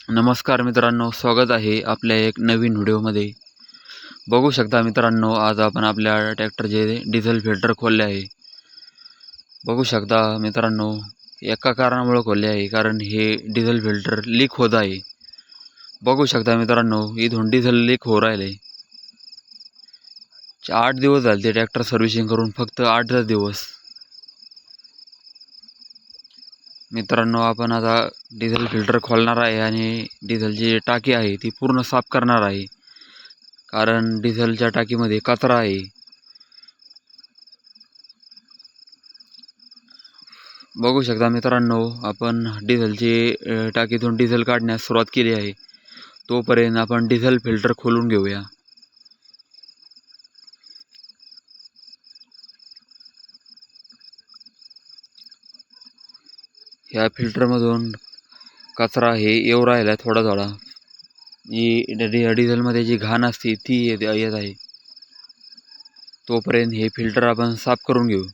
नमस्कार मित्रांनो, स्वागत आहे आपल्या एक नवीन व्हिडिओमध्ये. बघू शकता मित्रांनो, आज आपण आपल्या ट्रॅक्टरचे डिझेल फिल्टर खोलले आहे. बघू शकता मित्रांनो, एका कारणामुळे खोलले आहे, कारण हे डिझेल फिल्टर लीक होत आहे. बघू शकता मित्रांनो, इथून डिझेल लीक हो राहिले. 8 दिवस झाले ते ट्रॅक्टर सर्व्हिसिंग करून, फक्त 8च दिवस. मित्रांनो, आपण आता डिझेल फिल्टर खोलणार आहे आणि डिझेलची टाकी आहे ती पूर्ण साफ करणार आहे, कारण डिझेलच्या टाकीमध्ये कचरा आहे. बघू शकता मित्रांनो, आपण डिझेलची टाकीतून डिझेल काढण्यास सुरुवात केली आहे. तोपर्यंत आपण डिझेल फिल्टर खोलून घेऊया. ह्या फिल्टरमधून कचरा हे येऊ राहिला थोडा थोडा. जी डिझेलमध्ये जी घाण असते ती येत आहे. तोपर्यंत हे फिल्टर आपण साफ करून घेऊ.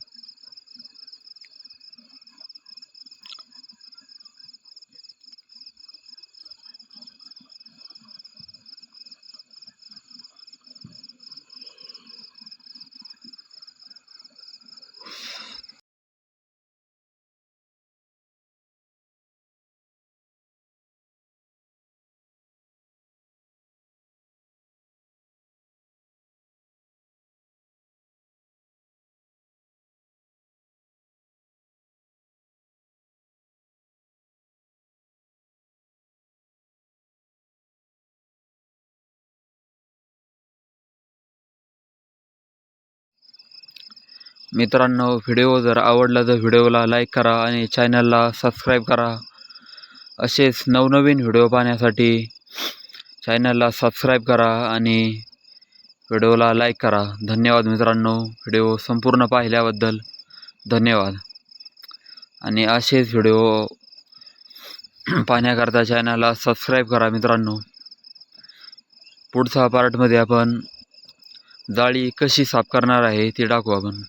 मित्रांनो, व्हिडिओ जर आवडला तर व्हिडिओला लाईक करा आणि चॅनलला सबस्क्राईब करा. असेच नवनवीन व्हिडिओ पाहण्यासाठी चॅनलला सबस्क्राईब करा आणि व्हिडिओला लाईक करा. धन्यवाद मित्रांनो, व्हिडिओ संपूर्ण पाहिल्याबद्दल धन्यवाद. आणि असेच व्हिडिओ पाहण्याकरता चॅनलला सबस्क्राईब करा मित्रांनो. पुढच्या पार्टमध्ये आपण जाळी कशी साफ करणार आहे ते टाकू आपण.